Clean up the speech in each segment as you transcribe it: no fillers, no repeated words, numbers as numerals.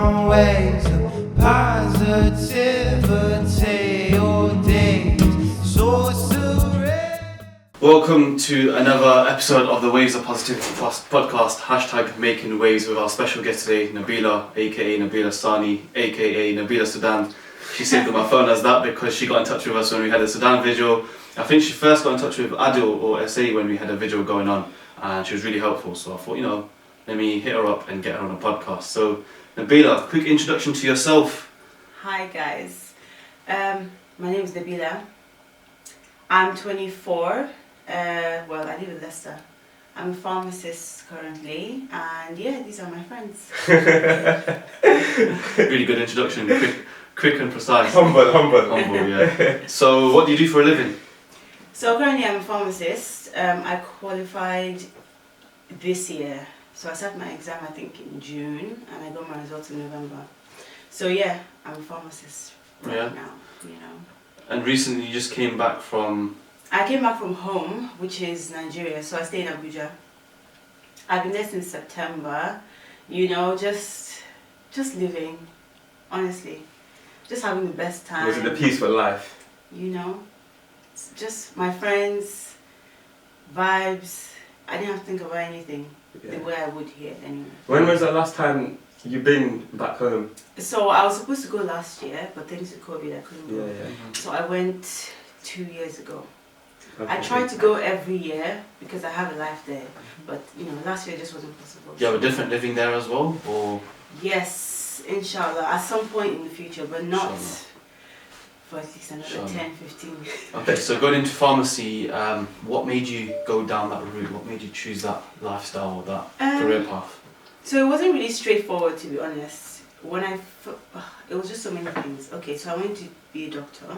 on waves of positivity all day. So surreal. Welcome to another episode of the Waves of Positivity podcast, hashtag making waves, with our special guest today, Nabilah, aka Nabilah Sani, aka Nabilah Sudan. She saved my phone as that because she got in touch with us when we had a Sudan video. I think she first got in touch with Aadil or SA when we had a video going on, and she was really helpful. So I thought, let me hit her up and get her on a podcast. So Nabilah, quick introduction to yourself. Hi guys, my name is Nabilah. I'm 24. Well, I live in Leicester. I'm a pharmacist currently, and yeah, these are my friends. Really good introduction, quick and precise. Humble, yeah. So what do you do for a living? So currently I'm a pharmacist. I qualified this year. So I sat my exam I think in June, and I got my results in November. So yeah, I'm a pharmacist right now, And recently you just came back from... I came back from home, which is Nigeria, so I stay in Abuja. I've been there since September, just living, honestly. Just having the best time. Was it the peaceful life? It's just my friends, vibes. I didn't have to think about anything the way I would here anyway. When was the last time you've been back home? So I was supposed to go last year, but thanks to COVID I couldn't go. Yeah. So I went 2 years ago. Okay. I try to go every year because I have a life there, but last year just wasn't possible. Do you have a different living there as well, or...? Yes, inshallah, at some point in the future, but not Inshallah. for at least another 10, 15. Okay, so going into pharmacy, what made you go down that route? What made you choose that lifestyle or that career path? So it wasn't really straightforward, to be honest. It was just so many things. Okay, so I wanted to be a doctor,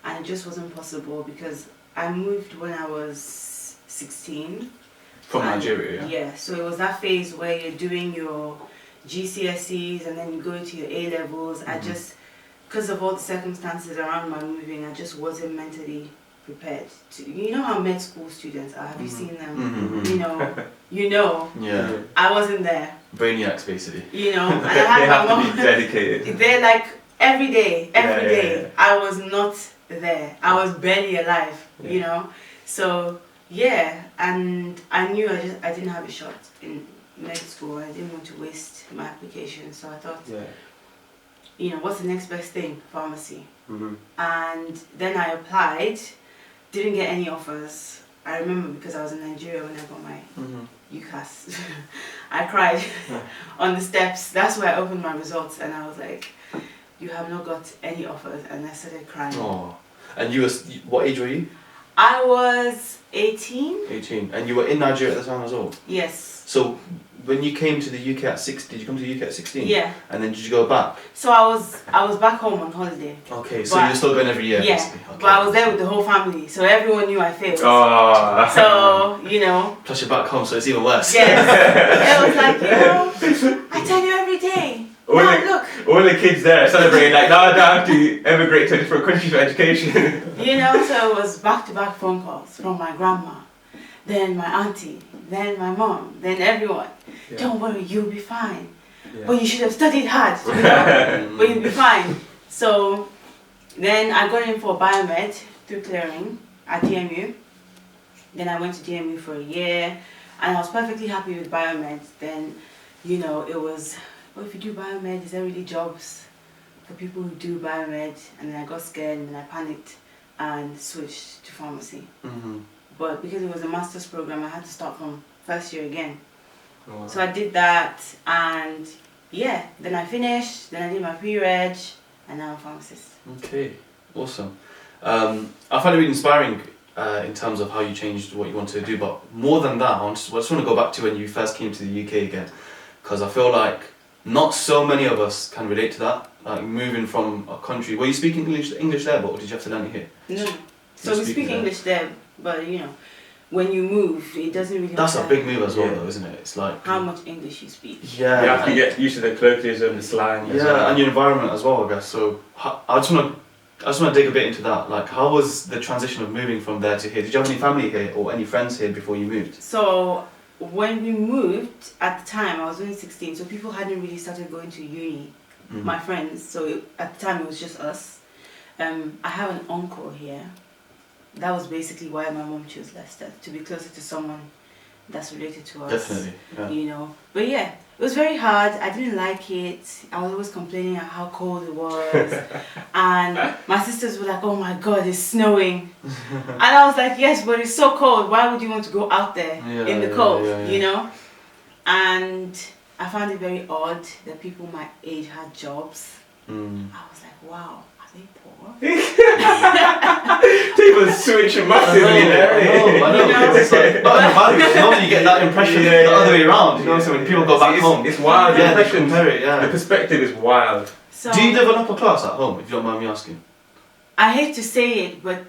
and it just wasn't possible because I moved when I was 16. From Nigeria, yeah? Yeah, so it was that phase where you're doing your GCSEs and then you go into your A-levels. I just, because of all the circumstances around my moving, I just wasn't mentally prepared to. You know how med school students are? Have you seen them? Yeah. I wasn't there. Brainiacs, basically. And I had They my have to mom. be dedicated. They're like every day. Yeah. I was not there. I was barely alive. So yeah, and I knew I didn't have a shot in med school. I didn't want to waste my application, so I thought, what's the next best thing? Pharmacy. And then I applied, didn't get any offers. I remember because I was in Nigeria when I got my UCAS. I cried on the steps. That's where I opened my results, and I was like, "You have not got any offers," and I started crying. Oh, and what age were you? I was 18. 18, and you were in Nigeria at the time as well? Yes. So when you came to the UK at 16, did you come to the UK at 16? Yeah. And then did you go back? So I was back home on holiday. Okay, so you're still going every year, Yeah, basically? Okay. but I was there with the whole family, so everyone knew I failed. Oh. So, Plus you're back home, so it's even worse. Yes. It was like, I tell you every day. Look. All the kids there are celebrating like, now I don't have to emigrate to a different country for education. So it was back-to-back phone calls from my grandma, then my auntie, then my mom, then everyone. Yeah. Don't worry, you'll be fine. Yeah. But you should have studied hard, but you'll be fine. So then I got in for biomed through clearing at DMU. Then I went to DMU for a year, and I was perfectly happy with biomed. Then, it was, if you do biomed, is there really jobs for people who do biomed? And then I got scared, and then I panicked and switched to pharmacy. But because it was a master's program, I had to start from first year again. Oh, wow. So I did that, and then I finished, then I did my pre-reg, and now I'm a pharmacist. Okay, awesome. I find it really inspiring in terms of how you changed what you wanted to do, but more than that, I just want to go back to when you first came to the UK again, because I feel like not so many of us can relate to that, like moving from a country. Were you speaking English there, but or did you have to learn it here? No. So we speak English there, but when you move, it doesn't really That's a matter big move as well, though, isn't it? It's like how much English you speak. Yeah. You have to get used to the colloquialism, the slang. as well. And your environment as well, I guess. So I just want to dig a bit into that. Like, how was the transition of moving from there to here? Did you have any family here or any friends here before you moved? So when we moved, at the time I was only 16, so people hadn't really started going to uni, my friends. So at the time it was just us. I have an uncle here. That was basically why my mom chose Leicester, to be closer to someone that's related to us. Definitely. Yeah. You know. But yeah, it was very hard. I didn't like it. I was always complaining at how cold it was. And my sisters were like, oh my god, it's snowing. And I was like, yes, but it's so cold. Why would you want to go out there in the cold, you know? And I found it very odd that people my age had jobs. I was like, wow, are they poor? People switch massively there. I know. It's like, not in the values. Normally you get that impression the other way around. You know, so when people go back home, it's wild. Yeah, The they compare it. Yeah. the perspective is wild. So, Do you live on upper class at home? If you don't mind me asking. I hate to say it, but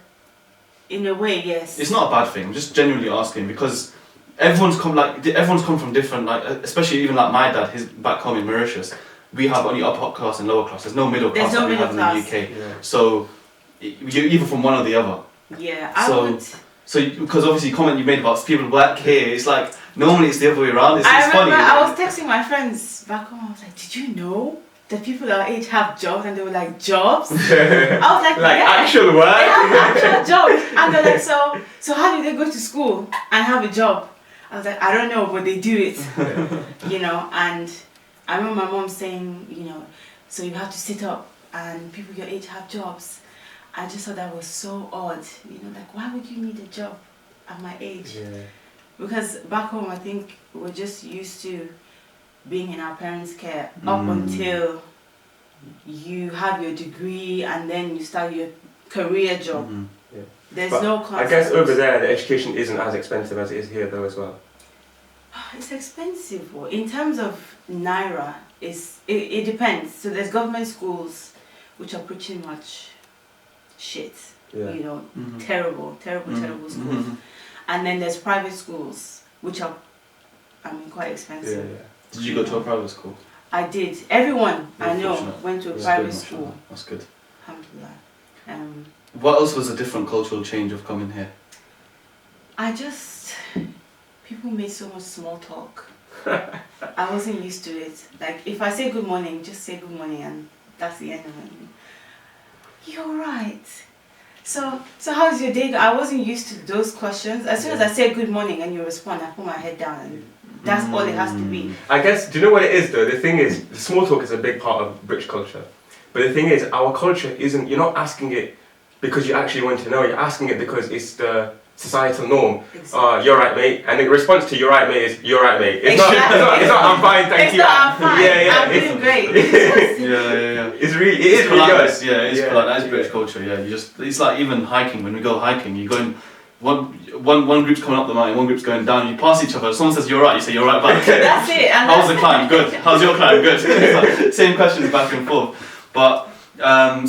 in a way, yes. It's not a bad thing. I'm just genuinely asking because everyone's come from different, like, especially even like my dad, his back home in Mauritius. We have only upper class and lower class. There's no middle class There's no like we have middle in the UK. Yeah. So you're either from one or the other. Yeah, I So- would. So because obviously the comment you made about people black here, it's like normally it's the other way around. It's I funny. remember I was texting my friends back home. I was like, "Did you know that people our age have jobs?" And they were like, "Jobs?" I was like, Like "Yeah, actual they work. have actual jobs." And they're like, "So how do they go to school and have a job?" I was like, "I don't know, but they do it." You know. And I remember my mom saying, you know, so you have to sit up, and people your age have jobs. I just thought that was so odd. You know, like why would you need a job at my age? Yeah. Because back home, I think we're just used to being in our parents' care up until you have your degree and then you start your career job. Yeah. There's But no I concept. guess over there the education isn't as expensive as it is here though as well. It's expensive. In terms of Naira, it depends. So there's government schools which are pretty much shit. Yeah. You know, terrible schools. And then there's private schools which are, I mean, quite Yeah, expensive. yeah. Did you go to a private school? I did. Everyone I know Fortunate. went to a That's private good, school. mashallah. That's good. Alhamdulillah. What else was a different cultural change of coming here? People made so much small talk. I wasn't used to it. Like if I say good morning, just say good morning and that's the end of it. You're right. So how's your day? I wasn't used to those questions. As soon as I say good morning and you respond, I put my head down and that's all it has to be. I guess, do you know what it is though? The thing is, the small talk is a big part of British culture. But the thing is, our culture isn't, you're not asking it because you actually want to know, you're asking it because it's the societal norm. Exactly. You're right, mate. And the response to you're right, mate is you're right, mate. It's not, I'm fine, thank It's you. not, I'm fine. Yeah, I'm it's- doing great. It's just- Yeah. It's really, it is really politeness, good. yeah, it is Yeah. polite. That is British culture. Yeah, it's like even hiking. When we go hiking, you go in. One group's coming up the mountain, one group's going down. You pass each other. If someone says you're right, you say you're right back. That's it. And How's that's the climb? Good. How's your climb? Good. It's like same questions back and forth. But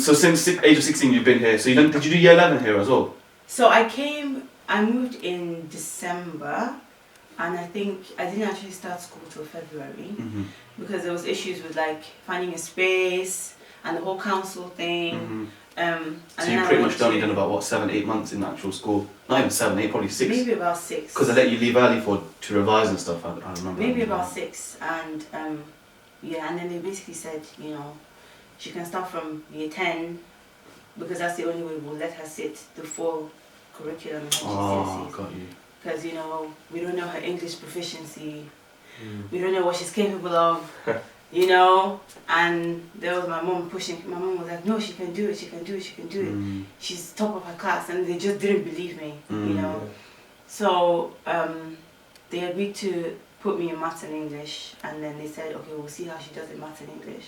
so since age of 16 you've been here. So did you do year 11 here as well? So I moved in December, and I think I didn't actually start school till February because there was issues with like finding a space and the whole council thing. And So then you I pretty went much only to- done about what 7-8 months in actual school. Not even 7, 8, probably 6. Maybe about 6. Because they let you leave early to revise and stuff. I remember. Maybe about 6, and and then they basically said, you know, she can start from year 10 because that's the only way we'll let her sit the full curriculum in Oh, GCSEs. got you. Because you know we don't know her English proficiency, we don't know what she's capable of, you know. And there was my mom pushing. My mom was like, "No, she can do it. She can do it. She can do it. She's top of her class." And they just didn't believe me, you know. So they agreed to put me in maths and English, and then they said, "Okay, we'll see how she does in maths and English,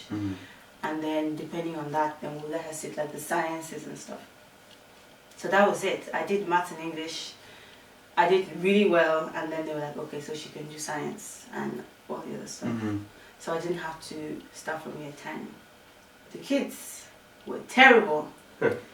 and then depending on that, then we'll let her sit like the sciences and stuff." So that was it. I did maths and English. I did really well, and then they were like, "Okay, so she can do science and all the other stuff." So I didn't have to start from year 10. The kids were terrible.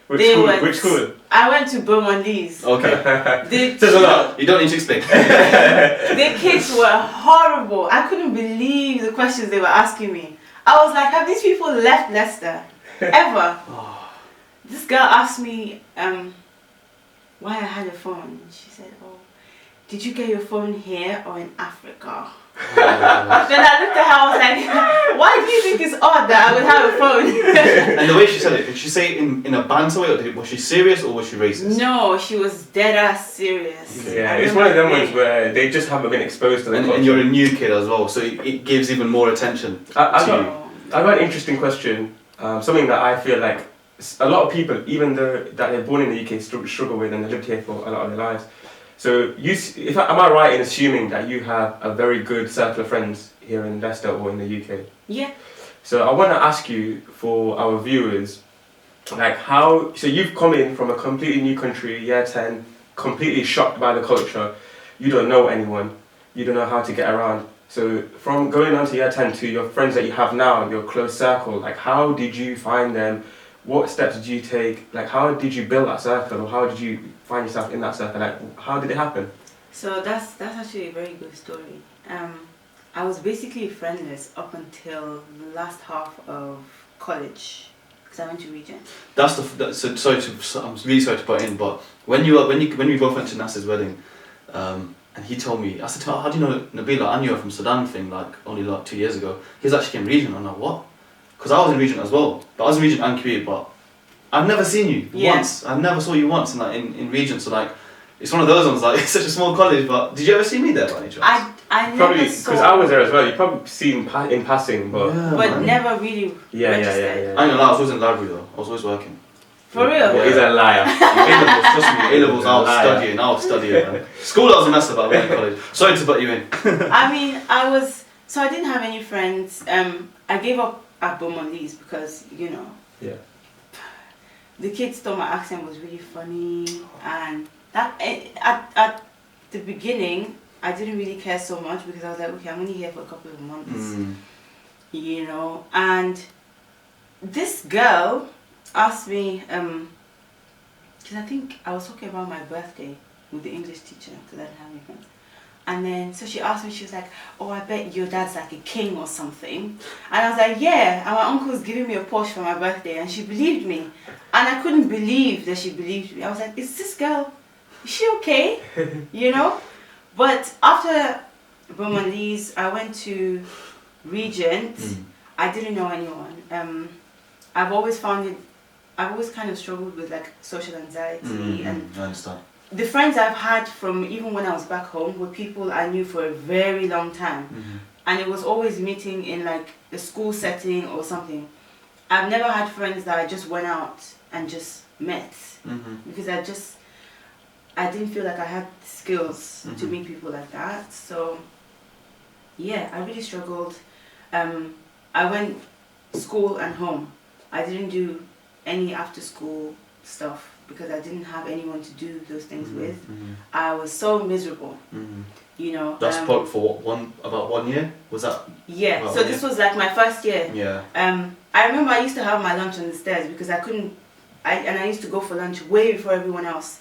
Which school? I went to Beaumonde's. Okay. Says a lot. You don't need to explain. The kids were horrible. I couldn't believe the questions they were asking me. I was like, have these people left Leicester? Ever? This girl asked me why I had a phone. She said, "Oh, did you get your phone here or in Africa? Oh, Then I looked at her, I was like, why do you think it's odd that I would have a phone? and the way she said it, did she say it in a banter way, or was she serious, or was she racist? No, she was dead ass serious. Yeah, I it's one of them remember ones where they just haven't been exposed to the And culture. you're a new kid as well, so it gives even more attention I to got- you. I've got an interesting question, something that I feel like a lot of people, even though that they're born in the UK, struggle with and they lived here for a lot of their lives. So, am I right in assuming that you have a very good circle of friends here in Leicester or in the UK? Yeah. So I want to ask you, for our viewers, like so you've come in from a completely new country, year 10, completely shocked by the culture, you don't know anyone, you don't know how to get around. So from going on to year 10 to your friends that you have now, your close circle, like how did you find them? What steps did you take? Like how did you build that circle, or how did you find yourself in that circle? Like how did it happen? So that's actually a very good story. I was basically friendless up until the last half of college, because I went to Regent. I'm really sorry to put in, but when we both went to Nasser's wedding, and he told me, I said, how do you know Nabilah? I knew her from Sudan thing, like only like 2 years ago. He's actually in Regent. I'm like, what? Because I was in Regent as well, but I was in Regent and Kuwait, but I've never seen you once. I never saw you once in Regent, so like, it's one of those ones, like, it's such a small college, but did you ever see me there by any chance? I never Probably, saw, because I was there as well, you probably seen in passing, but... Yeah, but man. never really Yeah. I ain't gonna lie, I was always in the library though, I was always working. For real? He's a liar. A-levels, trust me, A-levels, I was Liar. studying, man. School I was a mess about, I went to college. Sorry to butt you in. I mean, so I didn't have any friends. I gave up at Beaumont-Leys because, you know, Yeah. the kids thought my accent was really funny, and that at the beginning I didn't really care so much because I was like, okay, I'm only here for a couple of months, you know. And this girl asked me, because I think I was talking about my birthday with the English teacher because I didn't have any friends. And then, so she asked me, she was like, oh, I bet your dad's like a king or something. And I was like, yeah, and my uncle's giving me a Porsche for my birthday. And she believed me. And I couldn't believe that she believed me. I was like, is this girl, is she okay? You know? But after Beaumont-Leys, I went to Regent. I didn't know anyone. I've always kind of struggled with like social anxiety, and I understand. the friends I've had from even when I was back home were people I knew for a very long time, and it was always meeting in like a school setting or something. I've never had friends that I just went out and just met, because I didn't feel like I had skills to meet people like that. So yeah, I really struggled. I went school and home. I didn't do any after school stuff because I didn't have anyone to do those things with. I was so miserable, you know. That's for about 1 year? Was that? Yeah, about so 1 this year? was like my first year. Yeah. I remember I used to have my lunch on the stairs because I couldn't, and I used to go for lunch way before everyone else.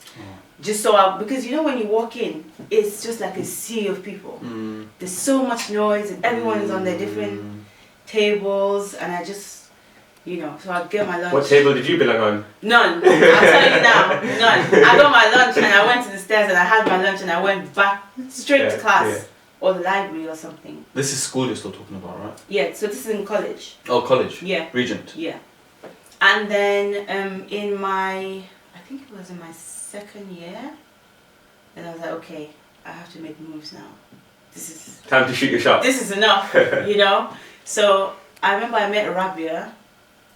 Just because you know when you walk in, it's just like a sea of people. There's so much noise and everyone is on their different tables, and I just, you know, so I'd get my lunch. What table did you belong on? None. I'll tell you now, none. I got my lunch and I went to the stairs and I had my lunch and I went back straight to class or the library or something. This is school you're still talking about, right? Yeah, so this is in college. Oh, college? Yeah. Regent? Yeah. And then I think it was in my second year, and I was like, okay, I have to make moves now. This is Time to shoot your shot. This is enough, you know? So I remember I met Rabia.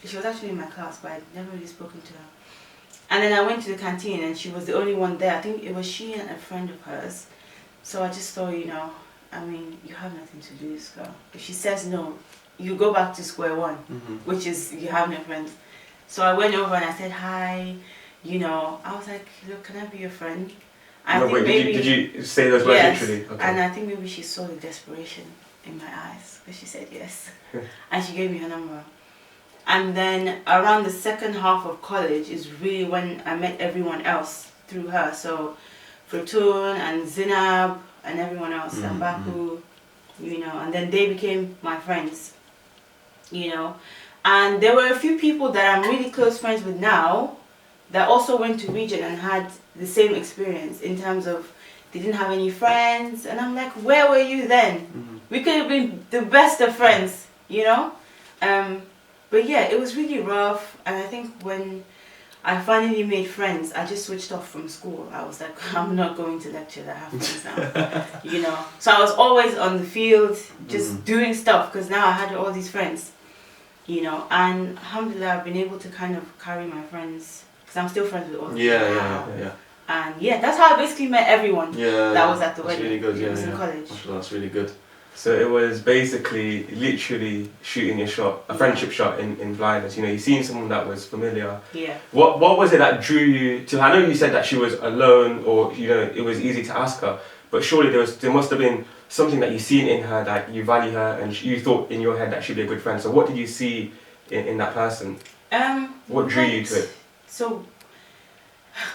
She was actually in my class, but I'd never really spoken to her. And then I went to the canteen and she was the only one there. I think it was she and a friend of hers. So I just thought, you know, I mean, you have nothing to lose, girl. If she says no, you go back to square one, which is you have no friends. So I went over and I said hi, you know. I was like, look, can I be your friend? Did you say those words literally? Okay. And I think maybe she saw the desperation in my eyes, but she said yes. And she gave me her number. And then around the second half of college is really when I met everyone else through her. So Fortune and Zinab and everyone else, and Baku, you know, and then they became my friends, you know. And there were a few people that I'm really close friends with now that also went to Regent and had the same experience in terms of they didn't have any friends, and I'm like, where were you then? Mhm. We could have been the best of friends, you know. But yeah, it was really rough, and I think when I finally made friends, I just switched off from school. I was like, I'm not going to lecture, I have friends now, you know. So I was always on the field, just doing stuff, because now I had all these friends, you know. And alhamdulillah, I've been able to kind of carry my friends, because I'm still friends with all of them now. Yeah. And yeah, that's how I basically met everyone Yeah, that was at the that's wedding. really good. It Yeah, was in yeah. college. Mashallah, that's really good. So it was basically literally shooting a shot, a friendship shot in blindness. You know, you seen someone that was familiar. Yeah. What was it that drew you to her? I know you said that she was alone, or you know, it was easy to ask her. But surely there must have been something that you seen in her that you value her, and you thought in your head that she'd be a good friend. So what did you see in that person? What drew you to it? So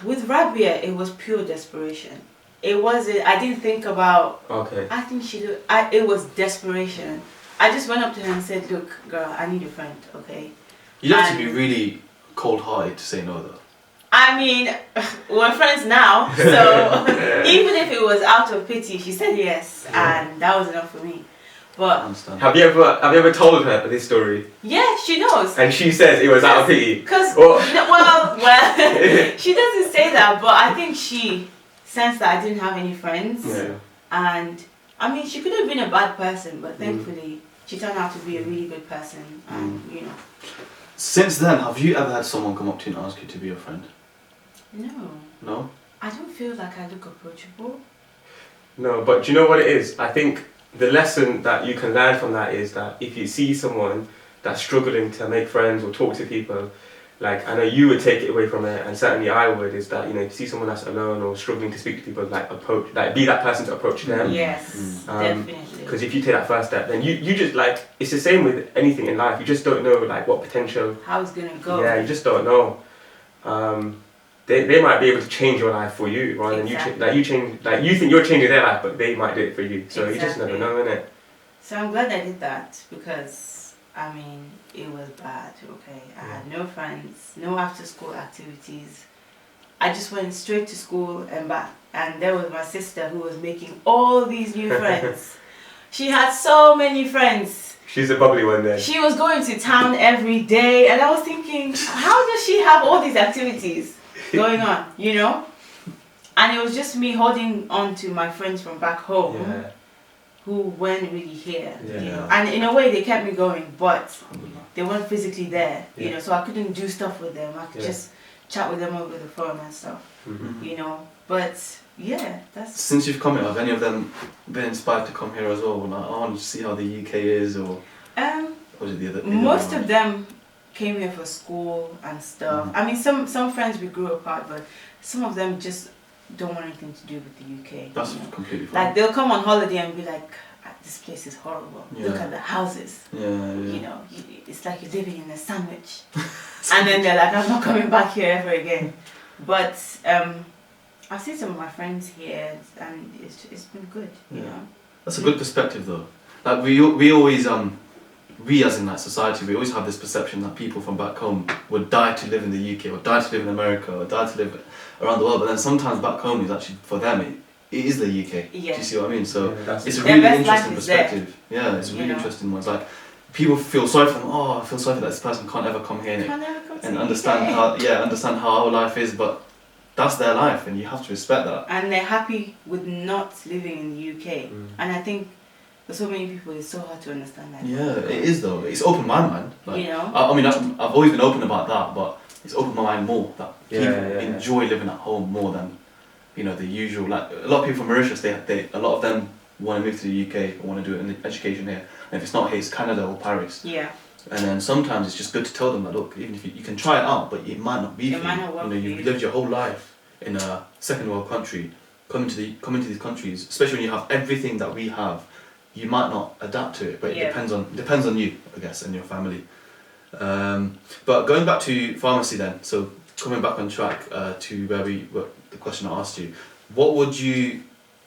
with Rabia, it was pure desperation. It wasn't. I didn't think about. Okay. I think she. It was desperation. I just went up to her and said, "Look, girl, I need a friend, okay?" You'd have to be And- really cold-hearted to say no, though. I mean, we're friends now, so even if it was out of pity, she said yes, and that was enough for me. I But understand. Have you ever told her this story? yeah, she knows. And she says it was out of pity. Because Or- well, she doesn't say that, but I think she sensed that I didn't have any friends, Yeah. and I mean, she could have been a bad person, but thankfully she turned out to be a really good person, and you know. Since then, have you ever had someone come up to you and ask you to be your friend? No, No? I don't feel like I look approachable. No, but do you know what it is? I think the lesson that you can learn from that is that if you see someone that's struggling to make friends or talk to people, like I know you would take it away from it, and certainly I would, is that, you know, if you see someone that's alone or struggling to speak to people, like be that person to approach them. Yes, definitely. Because if you take that first step, then you just, like, it's the same with anything in life. You just don't know, like, what potential. How it's gonna go. Yeah, you just don't know. They might be able to change your life for you, rather than Exactly. you think you're changing their life, but they might do it for you. So you just never Exactly. know, innit? So I'm glad I did that, because I mean, it was bad, okay? I had no friends, no after school activities. I just went straight to school and back. And there was my sister who was making all these new friends. She had so many friends. She's a bubbly one then. She was going to town every day, and I was thinking, how does she have all these activities going on, you know? And it was just me holding on to my friends from back home. Yeah. Who weren't really here, Yeah. you know, and in a way they kept me going, but Alhamdulillah. they weren't physically there, you Yeah. know, so I couldn't do stuff with them. I could Yeah. just chat with them over the phone and stuff, Mhm. you know. But yeah, that's Since you've come here, have any of them been inspired to come here as well? Like, I want to see how the UK is, or was it the other? most of them came here for school and stuff. I mean, some friends we grew apart, but some of them just don't want anything to do with the UK. That's you know? completely fine. Like they'll come on holiday and be like, "Ah, this place is horrible. Look Yeah. at the houses. yeah. You know, it's like you're living in a sandwich." And then they're like, "I'm not coming back here ever again." But I've seen some of my friends here, and it's been good, you Yeah. know. That's a good perspective, though. Like we always we as in like society, we always have this perception that people from back home would die to live in the UK, or die to live in America, or die to live around the world. But then sometimes back home is actually, for them, it is the UK. Yeah. Do you see what I mean? So Yeah, that's it's a Their really best life interesting is there. perspective. Yeah, it's a You really know. interesting one. It's like people feel sorry for them. Oh, I feel sorry for that this person can't ever come here Can't ever come to and the understand UK. understand how our life is. But that's their life, and you have to respect that. And they're happy with not living in the UK. Mm. And I think for so many people, it's so hard to understand that. Yeah, it is though. It's opened my mind. Like, You know? I mean, I've always been open about that, but it's opened my mind more that Yeah, people yeah, yeah. enjoy living at home more than, you know, the usual. Like a lot of people from Mauritius, a lot of them want to move to the UK or want to do it in education here. And if it's not here, it's Canada or Paris. Yeah. And then sometimes it's just good to tell them that, look, even if you can try it out, but it might not be It for might you. not work You know, for you've you. lived your whole life in a second world country, come into these countries, especially when you have everything that we have. You might not adapt to it, but Yeah. it depends on you, I guess, and your family. But going back to pharmacy then, so coming back on track to the question I asked you, what would you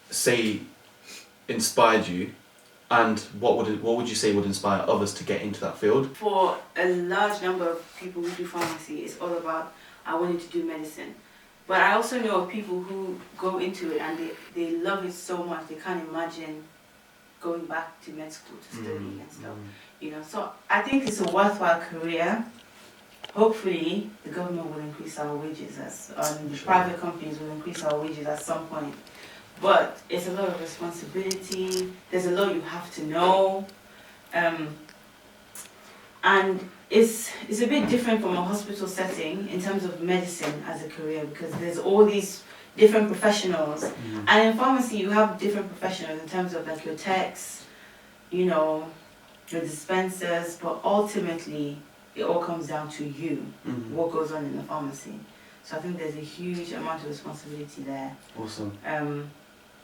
say inspired you, and what would you say would inspire others to get into that field? For a large number of people who do pharmacy, it's all about, I wanted to do medicine. But I also know of people who go into it and they love it so much they can't imagine going back to med school to study and stuff. You know, so I think it's a worthwhile career. Hopefully, the government will increase our wages the private companies will increase our wages at some point. But it's a lot of responsibility. There's a lot you have to know, and it's a bit different from a hospital setting in terms of medicine as a career because there's all these different professionals, and in pharmacy you have different professionals in terms of like your techs, you know, your dispensers, but ultimately it all comes down to you, what goes on in the pharmacy. So I think there's a huge amount of responsibility there. Awesome.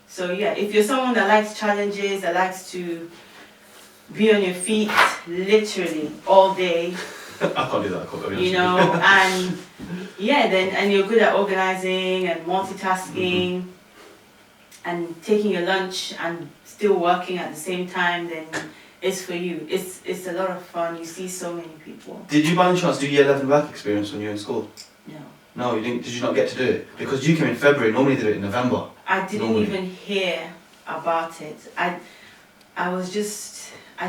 So yeah, if you're someone that likes challenges, that likes to be on your feet literally all day, I can't do that. I can't be you know, and yeah, and you're good at organizing and multitasking and taking your lunch and still working at the same time, then it's for you. It's a lot of fun. You see so many people. Did you by any chance do year 11 work experience when you were in school? No. No, you didn't. Did you not get to do it? Because you came in February. Normally they do it in November. I didn't Normally. even hear about it. I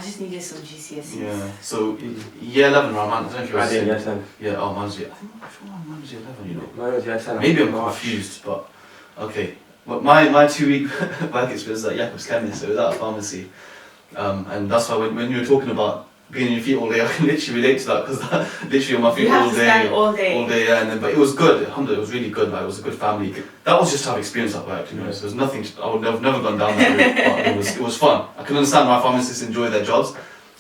just needed some GCSEs. Yeah. So year 11, right, man? I don't know if you I were did year 10. Yeah. Oh, mine's year. I think I'm sure mine was year 11. You know. Mine was year 10. Maybe I'm March. confused, but okay. Well, my 2-week work experience was at Jacob's Chemist, so it was at a pharmacy. And that's why when you were talking about being on your feet all day, I can literally relate to that because literally on my feet You have all to day. stand all day. All day, yeah. And then, but it was good. Alhamdulillah, it was really good. Like, it was a good family. That was just to have experience at work, to be honest. There was nothing. I would have never gone down that route, but it was fun. I can understand why pharmacists enjoy their jobs,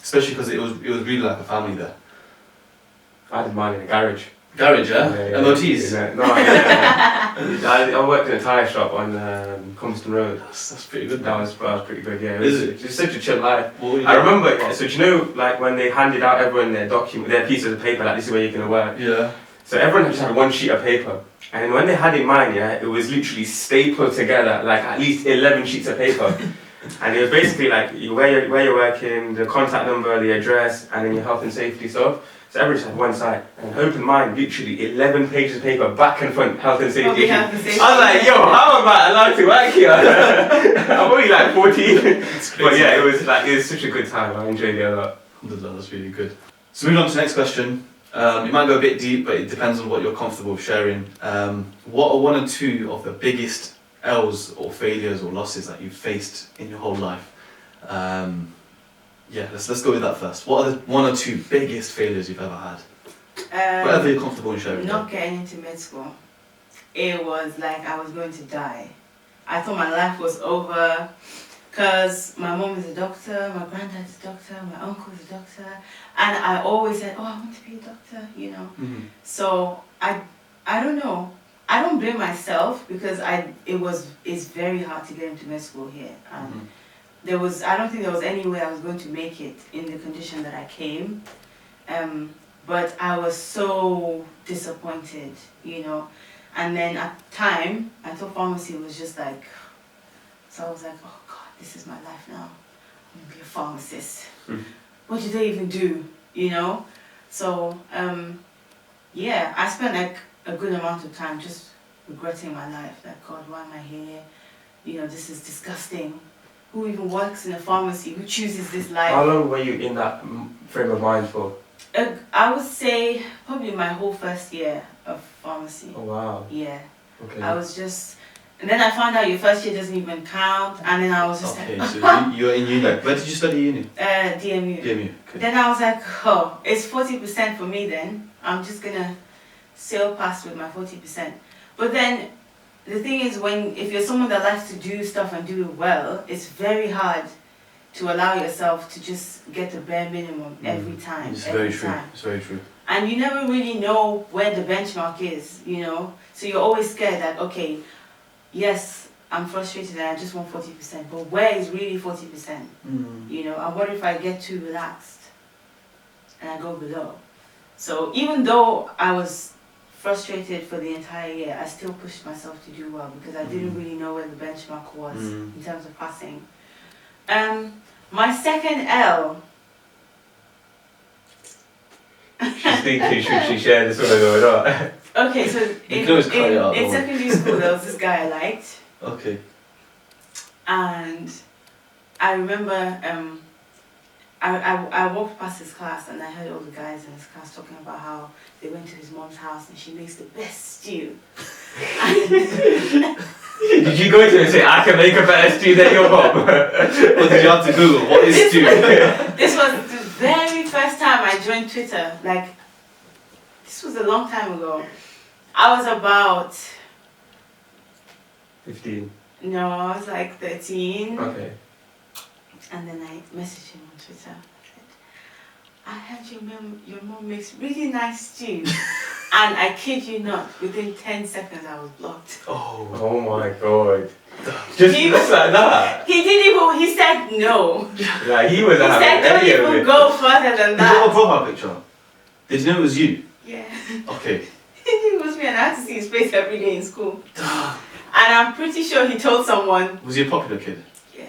especially because it was really like a family there. I did mine in a garage. Garage, yeah? MOTs? No, I worked in a tyre shop on Compton Road. That's pretty good. That was pretty good, yeah. Is it? Just such a chill life. What were you I doing? remember, yeah, so do you know, like when they handed out everyone their pieces of paper, like this is where you're going to work. Yeah. So everyone just had one sheet of paper. And when they had it in mine, yeah, it was literally stapled together, like at least 11 sheets of paper. And it was basically like where you're working, the contact number, the address, and then your health and safety stuff. So everyone just had one side. And open mine, literally 11 pages of paper, back and front, health and safety. Health and safety. I was like, yo, how am I allowed to work here? I'm only like 14. But yeah, it was such a good time. I enjoyed it a lot. Alhamdulillah, that's really good. So moving on to the next question. It might go a bit deep, but it depends on what you're comfortable with sharing. What are one or two of the biggest L's or failures or losses that you've faced in your whole life? Yeah, let's go with that first. What are the one or two biggest failures you've ever had? Whatever you're comfortable in sharing. Not getting into med school. It was like I was going to die. I thought my life was over because my mom is a doctor, my granddad's a doctor, my uncle is a doctor, and I always said, oh, I want to be a doctor, you know. So I don't know. I don't blame myself because it's very hard to get into med school here. I don't think there was any way I was going to make it in the condition that I came. But I was so disappointed, you know. And then at the time, I thought pharmacy was just like, so I was like, oh God, this is my life now. I'm gonna be a pharmacist. What do they even do, you know? So, yeah, I spent like a good amount of time just regretting my life. Like, God, why am I here? You know, this is disgusting. Who even works in a pharmacy? Who chooses this life? How long were you in that frame of mind for? I would say probably my whole first year of pharmacy. Oh wow. Yeah. Okay. I was just, and then I found out your first year doesn't even count, and then I was just Okay, like, so you're in uni. Where did you study uni? DMU. DMU. Okay. Then I was like, oh, it's 40% for me then. I'm just gonna sail past with my 40%. But then the thing is, if you're someone that likes to do stuff and do it well, it's very hard to allow yourself to just get the bare minimum every time. It's every very true. time. It's very true. And you never really know where the benchmark is, you know? So you're always scared that, okay, yes, I'm frustrated and I just want 40%, but where is really 40%? You know, and what if I get too relaxed and I go below? So even though I was frustrated for the entire year, I still pushed myself to do well because I didn't really know where the benchmark was in terms of passing. My second L. She's thinking, should she share this one or not? Okay, so You can always cut it out, in don't worry. secondary school there was this guy I liked, Okay. and I remember I walked past his class and I heard all the guys in his class talking about how they went to his mom's house and she makes the best stew. Did you go to him and say, I can make a better stew than your mom? Or did you have to Google what is stew? This was the very first time I joined Twitter. Like, this was a long time ago. I was about, 15. no, I was like 13. Okay. And then I messaged him on Twitter. I heard your mom makes really nice stew. And I kid you not, within 10 seconds I was blocked. Oh my god. Just He- like that. He didn't even, he said no. Like, he was He said having don't any of even it. go further than Did you have a that. profile picture? Did you know it was you? Yeah. Okay. It was me and I had to see his face every day in school. And I'm pretty sure he told someone, Was he a popular kid? yeah.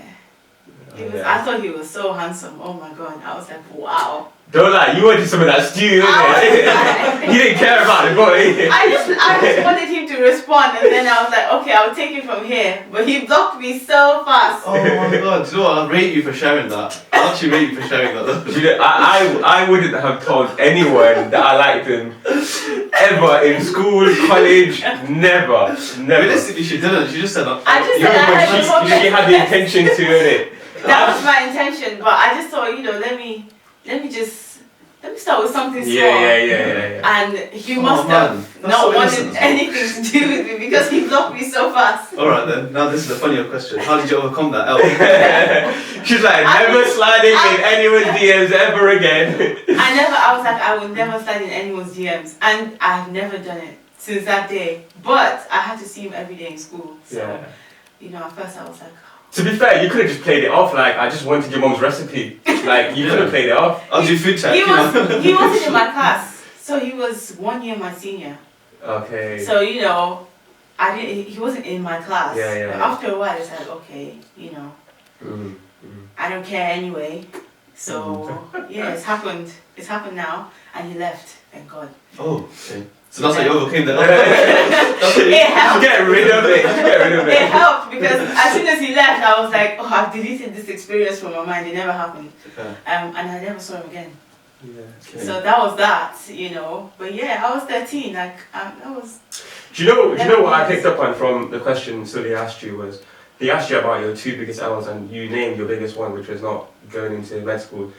He was, Yeah. I thought he was so handsome. Oh my god. I was like, wow. Don't lie, you wanted some of that stew, innit? You didn't care about it, boy. I just wanted him to respond, and then I was like, okay, I'll take it from here. But he blocked me so fast. Oh my god, do you know what? I rate you for sharing that. I actually rate you for sharing that though. You know, I wouldn't have told anyone that I liked him ever in school, college, never. Realistically, she didn't. She just said that. I just You said I had know, no she had the intention to, innit? That was my intention, but I just thought, let me start with something small. Yeah. And he Oh, must man. have That's not so wanted innocent. anything to do with me because he blocked me so fast. Alright then, now this is a funnier question. How did you overcome that L? She's like, I never mean, sliding in anyone's DMs ever again. I was like, I will never slide in anyone's DMs. And I've never done it since that day. But I had to see him every day in school. So, at first I was like, To be fair, you could have just played it off like, I just wanted your mom's recipe. Like, you could have played it off. I'll do food check. he wasn't in my class. So he was 1 year my senior. Okay. So, he wasn't in my class. Yeah. But after a while, it's like, okay, I don't care anyway. So, yeah, it's happened. It's happened now. And he left, thank God. Oh, okay. So that's how you overcame the L. It helped. Get rid of it. It helped because as soon as he left, I was like, oh, I've deleted this experience from my mind. It never happened. Okay. And I never saw him again. Yeah. Okay. So that was that, But yeah, I was 13. That was. Do you know what I picked up on from the question Sully asked you was, he asked you about your two biggest L's and you named your biggest one, which was not going into med school.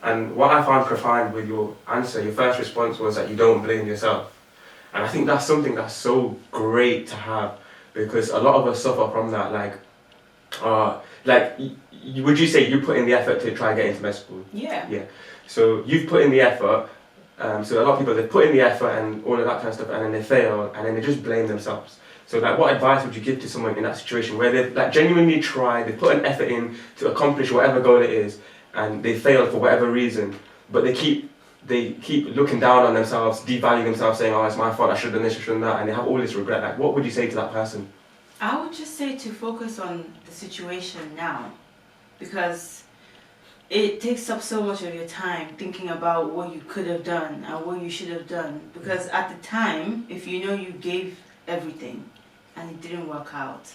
And what I found profound with your answer, your first response was that you don't blame yourself. And I think that's something that's so great to have, because a lot of us suffer from that. Would you say you put in the effort to try and get into med school? Yeah. So you've put in the effort. So a lot of people, they put in the effort and all of that kind of stuff, and then they fail, and then they just blame themselves. So what advice would you give to someone in that situation where they've genuinely tried, they put an effort in to accomplish whatever goal it is, and they fail for whatever reason, but they keep looking down on themselves, devaluing themselves, saying, oh, it's my fault, I should have done this, I should have done that, and they have all this regret. What would you say to that person? I would just say to focus on the situation now, because it takes up so much of your time thinking about what you could have done and what you should have done. Because at the time, if you gave everything and it didn't work out,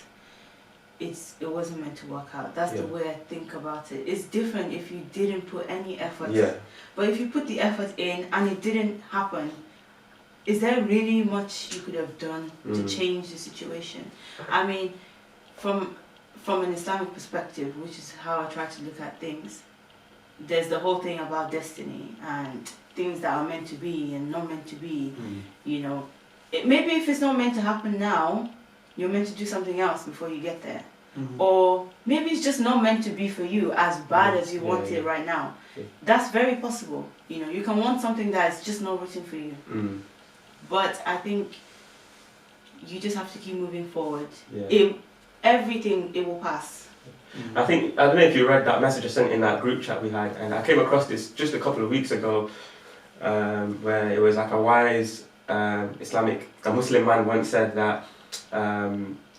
it wasn't meant to work out. That's the way I think about it. It's different if you didn't put any effort. Yeah. But if you put the effort in and it didn't happen, is there really much you could have done to change the situation? I mean, from an Islamic perspective, which is how I try to look at things, there's the whole thing about destiny and things that are meant to be and not meant to be. Maybe if it's not meant to happen now, you're meant to do something else before you get there. Or maybe it's just not meant to be for you as bad as you want it right now. That's very possible. You can want something that's just not written for you. But I think you just have to keep moving forward. Everything will pass. I don't know if you read that message I sent in that group chat we had, and I came across this just a couple of weeks ago, where it was like a wise a Muslim man once said that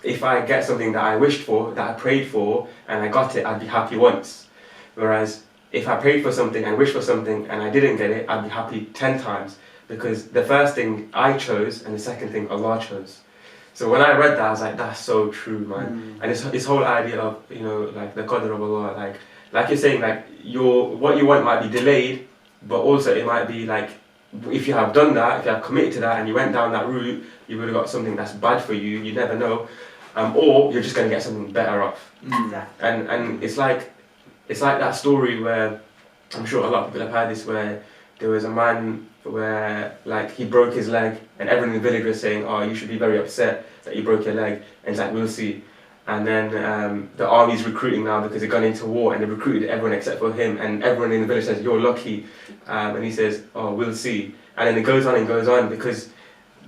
if I get something that I wished for, that I prayed for, and I got it, I'd be happy once. Whereas if I prayed for something and wished for something and I didn't get it, I'd be happy 10 times. because the first thing I chose and the second thing Allah chose. So when I read that, I was like, that's so true, man. And this whole idea of, you know, like the qadr of Allah, like you're saying, like what you want might be delayed, but also it might be like, if you have done that, if you have committed to that and you went down that route, you would have got something that's bad for you, you never know. Or you're just going to get something better off. Exactly. And it's like that story where, I'm sure a lot of people have heard this, where there was a man where like he broke his leg and everyone in the village was saying, oh, you should be very upset that you broke your leg. And he's like, we'll see. And then the army's recruiting now because they've gone into war and they've recruited everyone except for him, and everyone in the village says, you're lucky. And he says, oh, we'll see. And then it goes on because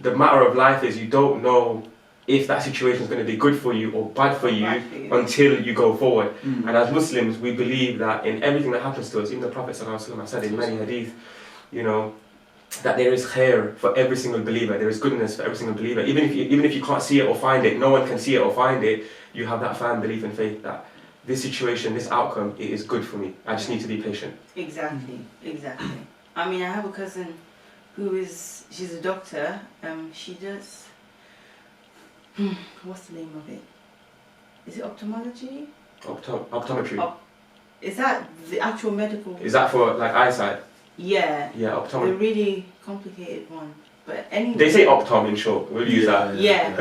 the matter of life is you don't know if that situation is going to be good for you or bad for you until you go forward. And as Muslims, we believe that in everything that happens to us, even the Prophet ﷺ has said in many hadith, you know, that there is khair for every single believer, there is goodness for every single believer. Even if you can't see it or find it, no one can see it or find it, you have that firm belief and faith that this situation, this outcome, it is good for me. I just need to be patient. Exactly. I mean, I have a cousin she's a doctor. She does, what's the name of it? Is it ophthalmology? Optometry. Is that the actual medical? Is that for like eyesight? Yeah. Yeah, The optometry. really complicated one. But anyway. They say optom in short. We'll use that. Yeah.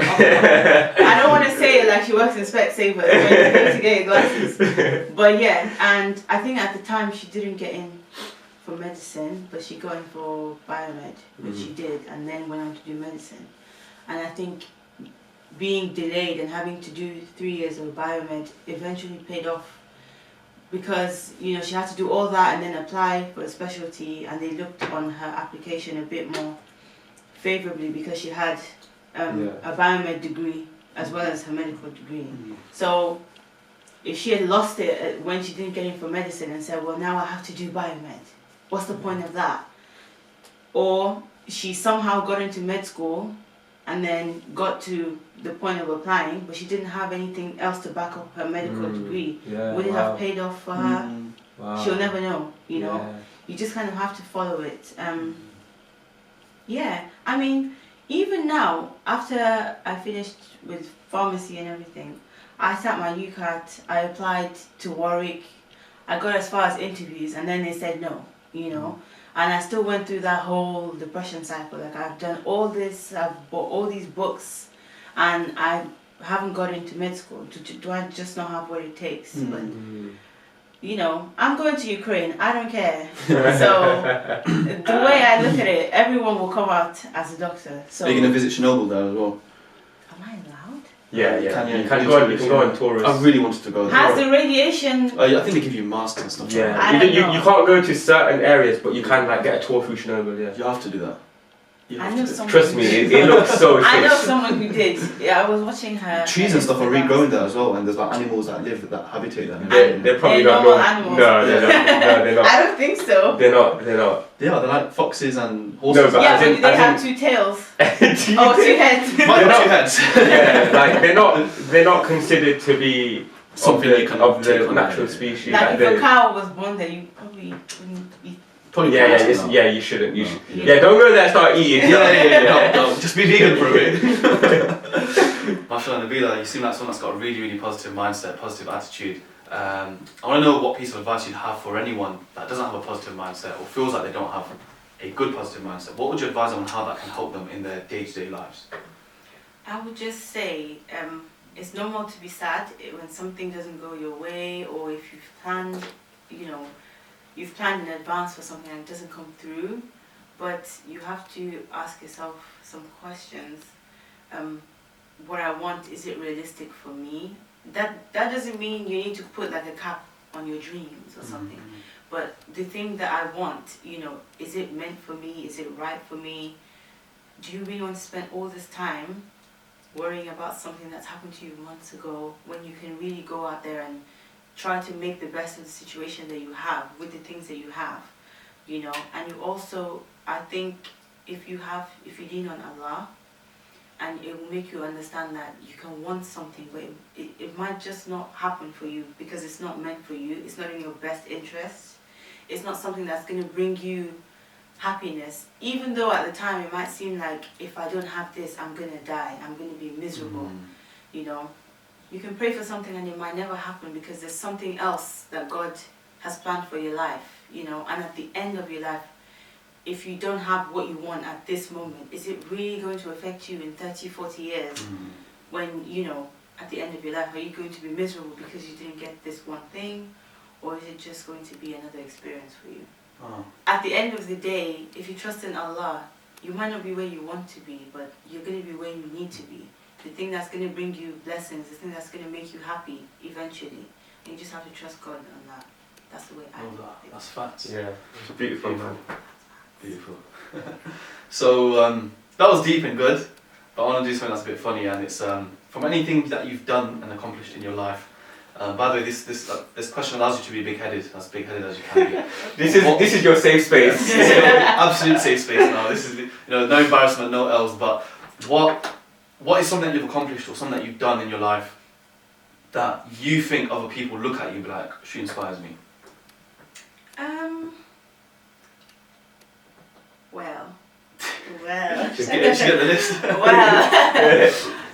I don't want to say it like she works in Specsavers when she goes to get her glasses. But yeah, and I think at the time she didn't get in for medicine, but she got in for biomed, which she did, and then went on to do medicine. And I think being delayed and having to do 3 years of biomed eventually paid off, because you know she had to do all that and then apply for a specialty, and they looked on her application a bit more favorably because she had a biomed degree as well as her medical degree. So if she had lost it when she didn't get in for medicine and said, well, now I have to do biomed, what's the point of that? Or she somehow got into med school and then got to the point of applying, but she didn't have anything else to back up her medical degree. Would it have paid off for her? She'll never know, you know. You just kind of have to follow it. Yeah, I mean, even now, after I finished with pharmacy and everything, I sat my UCAT, I applied to Warwick, I got as far as interviews, and then they said no, you know. And I still went through that whole depression cycle. Like, I've done all this, I've bought all these books, and I haven't got into med school. Do I just not have what it takes? But, you know, I'm going to Ukraine, I don't care. So, the way I look at it, everyone will come out as a doctor. So, Are you going to visit Chernobyl there as well? am I allowed? Yeah. You You can can go on tours. I really wanted to go there. Has the radiation... I think they give you masks and stuff. Yeah, I you don't know. can't go to certain areas, but you can like get a tour through Chernobyl. Yeah. You have to do that. You I have know to do it. someone Trust who me, did. it looks so sick. I know someone who did. Yeah, I was watching her. Trees and stuff are Instagram. regrowing there as well, and there's like animals that live that habitate there. They're probably They're not normal normal. animals. No, they're not. No, they're not. I don't think so. They're not. They are. They're like foxes and horses. No, but Yeah, as but in- do they as have in- 2 tails? Do Oh, you 2 heads. Might have two heads. Yeah, like they're not considered to be Something of the, you can of take the on natural there. species. Like, if they- a cow was born there, you probably wouldn't eat. Probably yeah, close yeah, to yeah. You shouldn't. You No. should. Yeah. Yeah, don't go there and start eating. No, just be vegan for a bit. Mashallah, Nabilah, you seem like someone that's got a really, really positive mindset, positive attitude. I want to know what piece of advice you'd have for anyone that doesn't have a positive mindset or feels like they don't have a good positive mindset. What would you advise them on how that can help them in their day-to-day lives? I would just say it's normal to be sad when something doesn't go your way, or if you've planned, you've planned in advance for something and it doesn't come through. But you have to ask yourself some questions. What I want, is it realistic for me? That doesn't mean you need to put like a cap on your dreams or something. But the thing that I want, is it meant for me? Is it right for me? Do you really want to spend all this time worrying about something that's happened to you months ago, when you can really go out there and try to make the best of the situation that you have with the things that you have, And you also, I think, if you lean on Allah, and it will make you understand that you can want something, but it might just not happen for you because it's not meant for you. It's not in your best interest. It's not something that's going to bring you happiness, even though at the time it might seem like if I don't have this, I'm gonna die, I'm gonna be miserable. You know, you can pray for something and it might never happen because there's something else that God has planned for your life, you know, and at the end of your life, if you don't have what you want at this moment, is it really going to affect you in 30, 40 years when, you know, at the end of your life, are you going to be miserable because you didn't get this one thing, or is it just going to be another experience for you? At the end of the day, if you trust in Allah, you might not be where you want to be, but you're going to be where you need to be. The thing that's going to bring you blessings, the thing that's going to make you happy eventually. And you just have to trust God on that. That's the way I do it. That's facts. Yeah, it's beautiful, man. Beautiful. So that was deep and good, but I want to do something that's a bit funny, and it's from anything that you've done and accomplished in your life. By the way, this question allows you to be big-headed, as big-headed as you can be. This is your safe space. This is your absolute safe space now. This is, you know, no embarrassment, no else. But what is something that you've accomplished or something that you've done in your life that you think other people look at you and be like, she inspires me? Well, She's getting the list. well,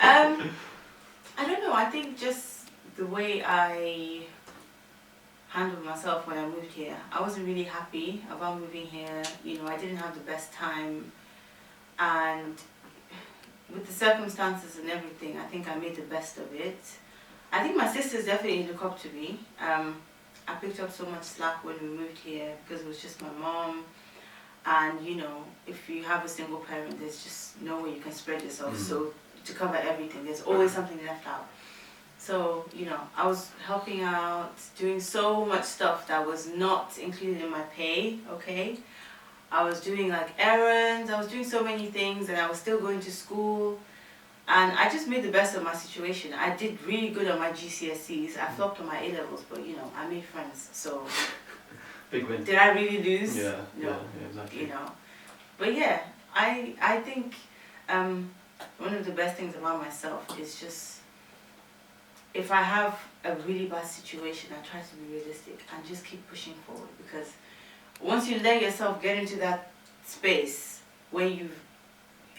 I don't know. I think just the way I handled myself when I moved here. I wasn't really happy about moving here. You know, I didn't have the best time, and with the circumstances and everything, I think I made the best of it. I think my sisters definitely look up to me. I picked up so much slack when we moved here because it was just my mom. And you know, if you have a single parent, there's just no way you can spread yourself. So to cover everything, there's always something left out. So, you know, I was helping out, doing so much stuff that was not included in my pay, okay? I was doing like errands, I was doing so many things, and I was still going to school. And I just made the best of my situation. I did really good on my GCSEs. I flopped on my A-levels, but you know, I made friends, so... Big win. Did I really lose? Yeah, No. yeah, exactly. You know, but yeah, I think one of the best things about myself is just, if I have a really bad situation, I try to be realistic and just keep pushing forward, because once you let yourself get into that space where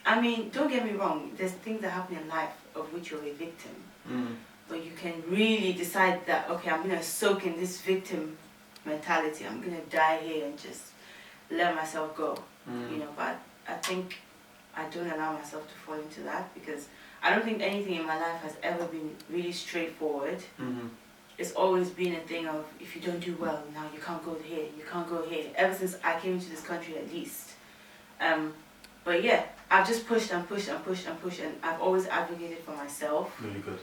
I mean, don't get me wrong, there's things that happen in life of which you're a victim, but you can really decide that, okay, I'm going to soak in this victim mentality, I'm going to die here and just let myself go, you know, but I think I don't allow myself to fall into that, because I don't think anything in my life has ever been really straightforward. It's always been a thing of, if you don't do well, now you can't go here, you can't go here, ever since I came into this country at least. But yeah, I've just pushed and pushed and pushed and pushed, and I've always advocated for myself. Really good.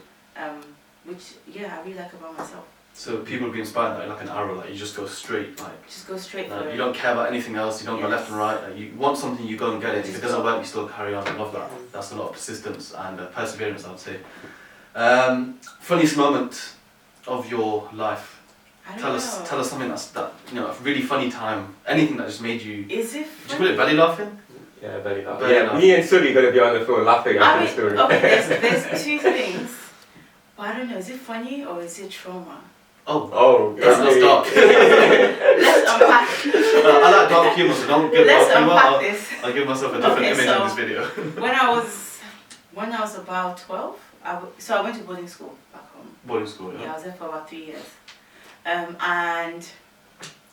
Which, yeah, I really like about myself. So people will be inspired that, like an arrow, like you just go straight, like... Just go straight like, for it. you don't care about anything else, you don't go left and right. Like, you want something, you go and get it. If it doesn't work, you still carry on. I love that. That's a lot of persistence and perseverance, I would say. Funniest moment of your life? Tell us something that, you know, a really funny time. Anything that just made you... Is it Did you funny? call it belly laughing? Yeah, belly laugh. Belly Yeah, laugh. me and Sully gonna be on the floor laughing I after the mean, story. okay, there's two things. But I don't know, is it funny or is it trauma? Oh, That's dark. Let's unpack it. I like dark humour, so don't give Let's dark humour. unpack this. I'll give myself a different Okay, image so- in this video. When I was about 12, so I went to boarding school back home. Boarding school, Yeah, I yeah. was there for about 3 years. And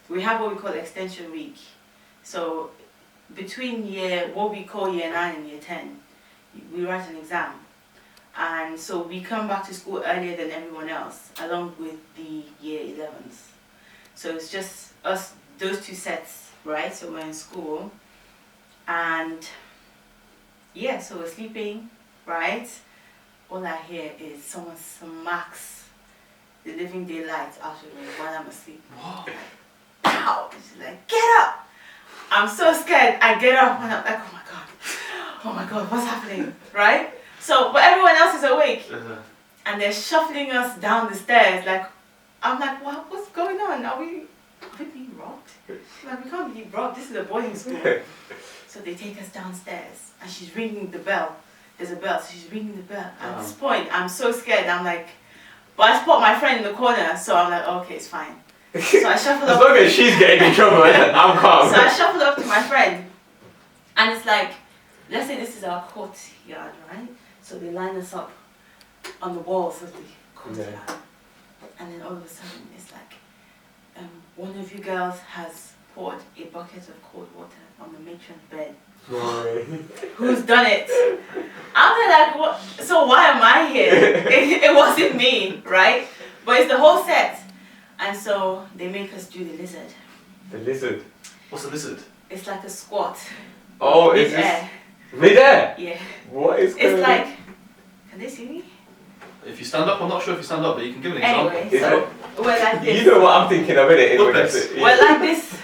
we have what we call extension week. So between what we call year 9 and year 10, we write an exam. And so we come back to school earlier than everyone else, along with the year 11s. So it's just us, those two sets, right? So we're in school. And yeah, so we're sleeping, right? All I hear is someone smacks the living daylights out of me while I'm asleep. What? Pow! She's like, get up! I'm so scared. I get up and I'm like, oh my god, what's happening, right? So, but everyone else is awake, and they're shuffling us down the stairs. Like, I'm like, what's going on? Are we being robbed? Like, we can't be robbed. This is a boarding school. So they take us downstairs, and she's ringing the bell. There's a bell, so she's ringing the bell. At this point, I'm so scared. I'm like, but I spot my friend in the corner, so I'm like, okay, it's fine. So I shuffled As up. long as she's getting in trouble, I'm calm. So I shuffled up to my friend, and it's like, let's say this is our courtyard, right? So they line us up on the walls of the courtyard, and then all of a sudden it's like, one of you girls has poured a bucket of cold water on the matron's bed. Who's done it? I'm like, what? So why am I here? It wasn't me, right? But it's the whole set. And so they make us do the lizard. The lizard. What's a lizard? It's like a squat. Oh, is Mid-air. this mid-air? Yeah. What is going It's on? like, can they see me? If you stand up, I'm not sure if you stand up, but you can give an example. Anyway, Is so we're like this. You know what I'm thinking of, innit? Whoopers. We're like this.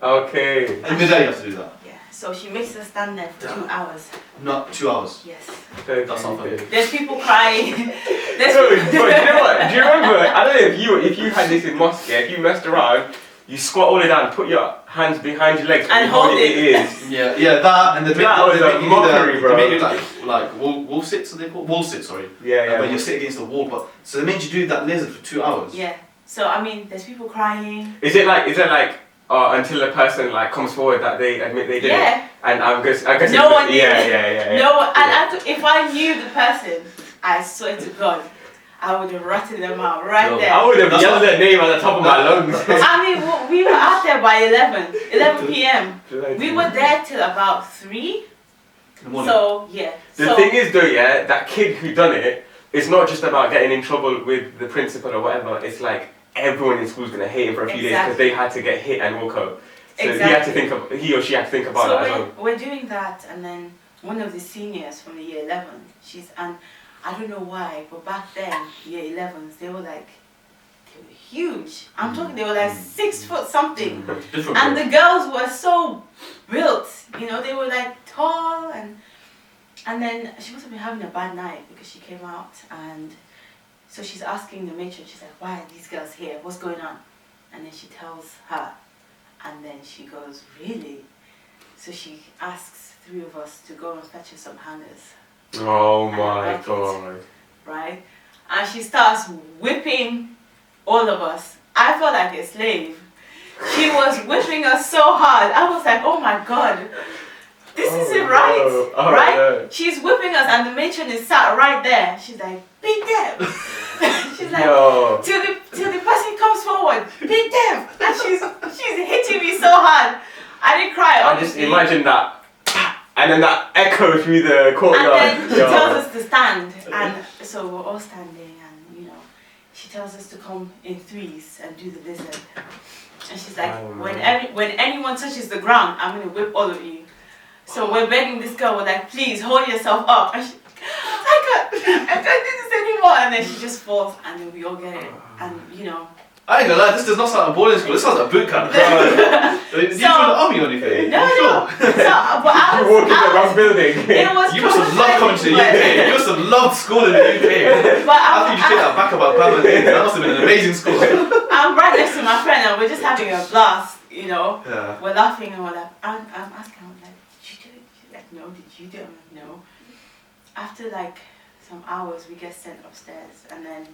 Okay. In midday you have to do that. Yeah. So she makes us stand there for 2 hours. Not 2 hours. Yes. That's not funny. There's people crying. There's No, but people you know what? Do you remember? I don't know if you had this in mosque. Yeah, if you messed around, you squat all the way down, put your hands behind your legs, And you hold it it. is. Yeah, that and the That was a mockery, bro. They made you like wall sits, they call wall sit, sorry. Yeah. When you sit against the wall, but so they made you do that lizard for 2 hours. Yeah. So I mean, there's people crying. Is it like until a person like comes forward that they admit they did Yeah. it? And I guess No one did yeah, it. yeah. No, and if I knew the person, I swear to God, I would have ratted them out right No, there. I would have That's yelled what- their name at the top of my lungs. I mean, we were out there by 11 p.m. We were there till about 3. In the morning. So, yeah. The thing is though, yeah, that kid who done it, it's not just about getting in trouble with the principal or whatever, it's like everyone in school's gonna hate him for a few days because they had to get hit and walk out. So he or she had to think about that as well. we're doing that, and then one of the seniors from the year 11, and I don't know why, but back then, year 11s, they were huge. I'm talking, they were like 6 foot something. Different. And the girls were so built, they were like tall, and then she must have been having a bad night because she came out, and so she's asking the matron, she's like, why are these girls here? What's going on? And then she tells her, and then she goes, really? So she asks 3 of us to go and fetch her some hangers, Oh And my rackets. god. right? And she starts whipping all of us. I felt like a slave. She was whipping us so hard. I was like, oh my God, this isn't right, no. Oh, right? no. She's whipping us, and the matron is sat right there. She's like, beat them. She's like, Yo. till the person comes forward, beat them. And she's hitting me so hard. I didn't cry, I just obviously. imagine that, and then that echo through the courtyard. And then she Yo. tells us to stand, and so we're all standing, and she tells us to come in 3s and do the lizard. And she's like, Oh, when man. when anyone touches the ground, I'm gonna whip all of you. So we're begging this girl, we're like, please hold yourself up. And she, I can't do this anymore. And then she just falls, and then we all get it. And I ain't gonna lie, this does not sound like a boarding school, this sounds like a boot camp. Did you join the army or anything? no. Sure. So, but I You was, walk in the wrong building. it was You must have loved coming to the UK. You must have loved school in the UK. But I think you should take that back about permanent. That must have been an amazing school. I'm right next to my friend, and we're just having a blast, Yeah. We're laughing, and we're like, I'm asking, I'm like, did you do it? She's like, no, did you do it? I'm like, no. After like some hours, we get sent upstairs, and then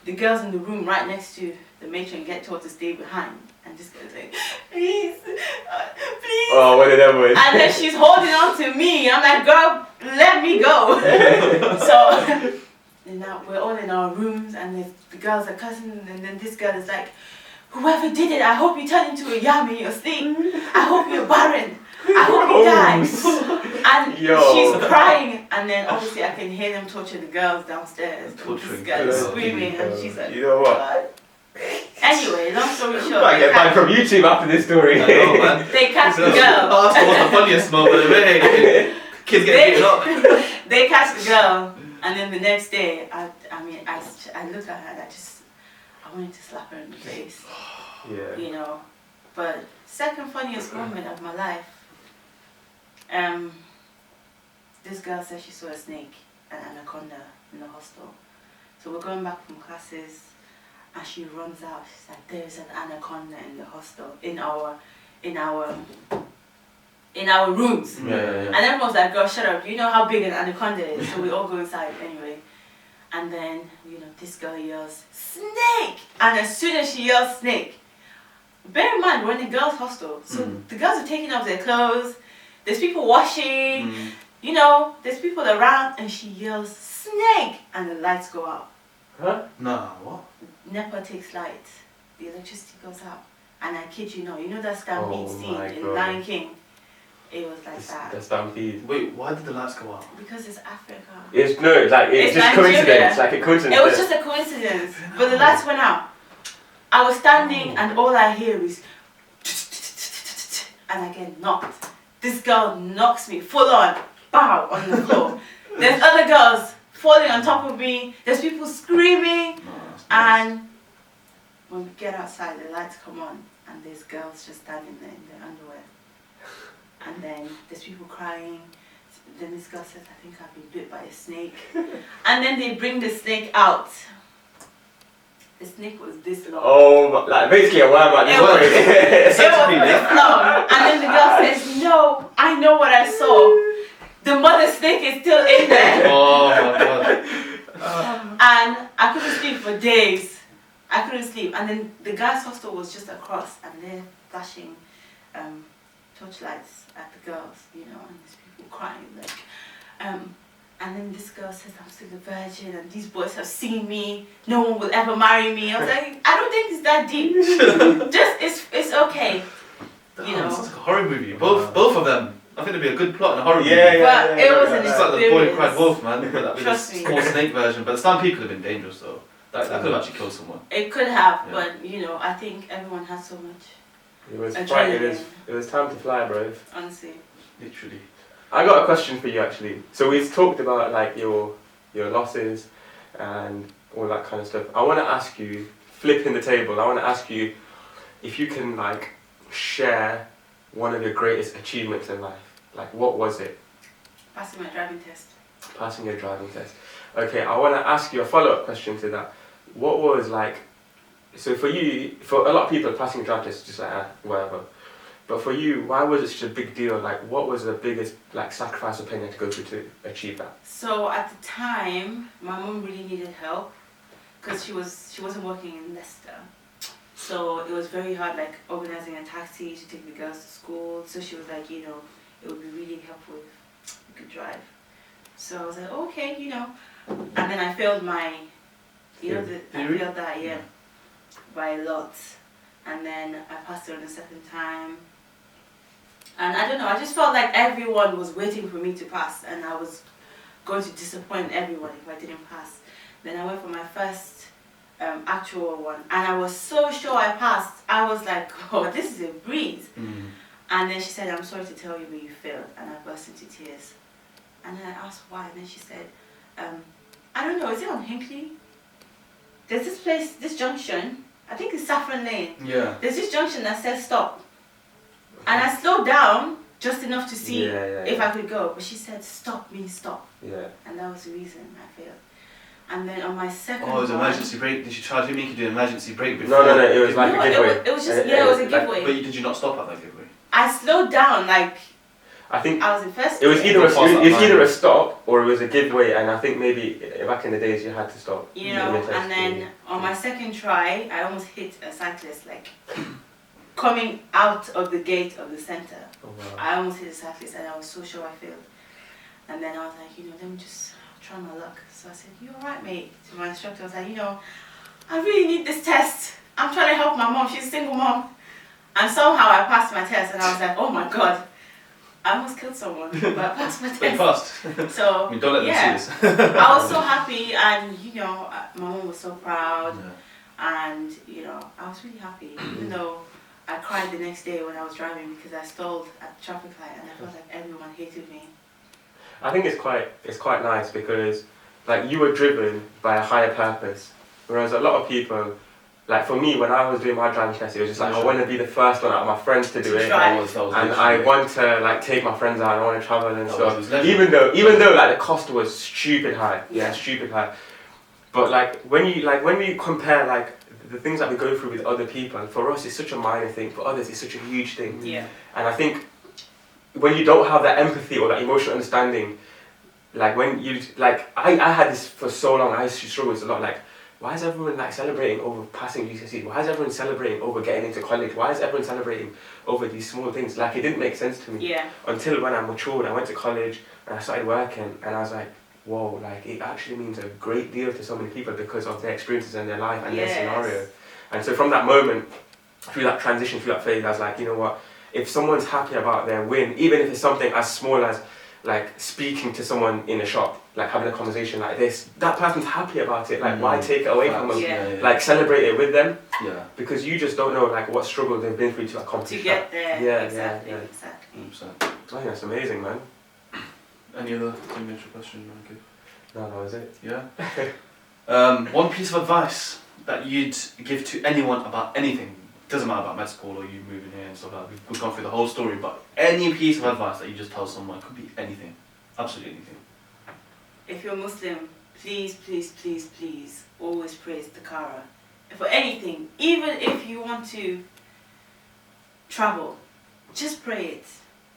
the girls in the room right next to the matron get told to stay behind, and this girl's like, please, please. Oh, what did that was? And then she's holding on to me. I'm like, girl, let me go. So and now we're all in our rooms, and the girls are cussing, and then this girl is like, whoever did it, I hope you turn into a yam in your sleep. I hope you're barren. I hope you die. And Yo. she's crying, and then obviously I can hear them torture the girls downstairs. Torturing This girl is girls. screaming, and she's like, You know what? God. Anyway, long story I short, might get banned from YouTube after this story. I know, man. they catch the That's girl. what's the funniest moment of it. Kids get beaten up. They catch the girl, and then the next day, I looked at her and I wanted to slap her in the face, Yeah. But second funniest moment of my life, this girl said she saw a snake, an anaconda, in the hostel. So we're going back from classes, and she runs out. She's like, "There's an anaconda in the hostel, in our rooms." Yeah. And everyone's like, girl, shut up. Do you know how big an anaconda is? So we all go inside anyway. And then, this girl yells, snake! And as soon as she yells snake, bear in mind, we're in a girls' hostel. So the girls are taking off their clothes. There's people washing. There's people around. And she yells, snake! And the lights go out. Huh? Nah, what? NEPA takes light. The electricity goes out. And I kid you not, that stampede scene my in God. Lion King? It was like that. The stampede. Wait, why did the lights go out? Because it's Africa. It's just Nigeria. coincidence. Like a coincidence. It was just a coincidence. But the lights went out. I was standing and all I hear is and I get knocked. This girl knocks me full on, bow, on the floor. There's other girls falling on top of me. There's people screaming. No, that's nice. And when we get outside, the lights come on and there's girls just standing there in their underwear. And then there's people crying. Then this girl says, I think I've been bit by a snake. And then they bring the snake out. The snake was this long. Oh, like basically a worm at this It was- point. It was this long. And then the girl says, no, I know what I saw. The mother snake is still in there. Oh my god. And I couldn't sleep for days. I couldn't sleep. And then the guys' hostel was just across and they're flashing torchlights at the girls, and there's people crying and then this girl says, I'm still a virgin and these boys have seen me, no one will ever marry me. I was like, I don't think it's that deep. Just it's okay. Damn, it's like a horror movie. Both of them. I think it'd be a good plot in a horror movie. But it was an It's like the boy who cried experience. wolf, man. But that was Trust just me. small snake version. But the stampede could have been dangerous though. That could have actually killed someone. It could have, Yeah. but I think everyone has so much. It was Adrenaline. it was time to fly, bro. Honestly. Literally. I got a question for you actually. So we've talked about like your losses and all that kind of stuff. I want to ask you, flipping the table. I want to ask you if you can like share one of your greatest achievements in life. Like what was it? Passing my driving test. Passing your driving test. Okay, I want to ask you a follow-up question to that. What was like? So for you, for a lot of people, passing a driving test is just like whatever. But for you, why was it such a big deal? Like, what was the biggest like sacrifice or pain you had to go through to achieve that? So at the time, my mom really needed help because she wasn't working in Leicester. So it was very hard, like organizing a taxi to take the girls to school. So she was like, it would be really helpful if you could drive. So I was like, okay, And then I failed my, I failed that, by a lot. And then I passed it on the second time. And I don't know, I just felt like everyone was waiting for me to pass and I was going to disappoint everyone if I didn't pass. Then I went for my first actual one and I was so sure I passed. I was like, oh, this is a breeze. And then she said, I'm sorry to tell you, but you failed. And I burst into tears. And then I asked why, and then she said, I don't know, is it on Hinckley? There's this place, this junction, I think it's Saffron Lane. Yeah. There's this junction that says stop. And I slowed down just enough to see if I could go. But she said, stop means stop. Yeah. And that was the reason I failed. And then on my second Oh, it was an one, emergency brake. Did she charge you? Make you do an emergency brake before? No, it was like No, a giveaway. it was just, it was a giveaway. But did you not stop at that giveaway? I slowed down, like, I think I was in first it was gear. either a stop or it was a giveaway, and I think maybe back in the days you had to stop. And then on my second try, I almost hit a cyclist, like, coming out of the gate of the center. Oh, wow. I almost hit a cyclist and I was so sure I failed. And then I was like, let me just try my luck. So I said, you alright, mate? To my instructor, I was like, I really need this test. I'm trying to help my mom. She's a single mom. And somehow I passed my test and I was like, oh my God. I almost killed someone, but I passed my But you test. passed. So, I mean, don't let them see this. I was so happy and, my mom was so proud. And, I was really happy, even though I cried the next day when I was driving because I stalled at the traffic light and I felt like everyone hated me. I think it's quite nice because like you were driven by a higher purpose, whereas a lot of people, like for me when I was doing my driving test, it was just like I want to be the first one out of my friends to do it, drive. and I want to like take my friends out, and I want to travel and That stuff. was legendary. Even though like the cost was stupid high, stupid high. But like when we compare like the things that we go through with other people, for us it's such a minor thing, for others it's such a huge thing. Yeah. And I think when you don't have that empathy or that emotional understanding, like when you like I had this for so long. I used to struggle with this a lot. Like, why is everyone like celebrating over passing GCSE? Why is everyone celebrating over getting into college? Why is everyone celebrating over these small things? Like, it didn't make sense to me. Yeah. Until when I matured, I went to college and I started working, and I was like, whoa, like it actually means a great deal to so many people because of their experiences and their life and their scenario. And so from that moment, through that transition, through that phase, I was like, you know what? If someone's happy about their win, even if it's something as small as like speaking to someone in a shop, like having a conversation like this, that person's happy about it. Like, why take it away from them? Yeah. Like, celebrate it with them. Yeah. Because you just don't know like what struggle they've been through to accomplish To get that. there. Yeah, Exactly. yeah. Exactly. 100%. I think that's amazing, man. Any other initial question you want to give? No, that was it. Yeah. One piece of advice that you'd give to anyone about anything. Doesn't matter about med school or you moving here and stuff like that. We've gone through the whole story, but any piece of advice that you just tell someone, it could be anything. Absolutely anything. If you're Muslim, please, please, please, please, always pray istikhara. For anything, even if you want to travel, just pray it.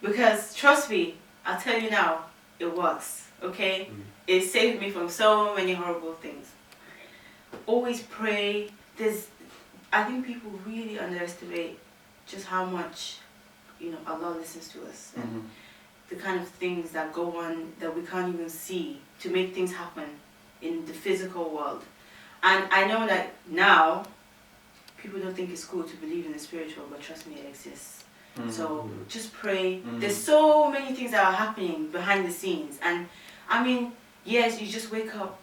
Because trust me, I'll tell you now, it works. Okay? It saved me from so many horrible things. Always pray. I think people really underestimate just how much, Allah listens to us. And the kind of things that go on that we can't even see to make things happen in the physical world. And I know that now, people don't think it's cool to believe in the spiritual, but trust me, it exists. So just pray. There's so many things that are happening behind the scenes. And I mean, yes, you just wake up,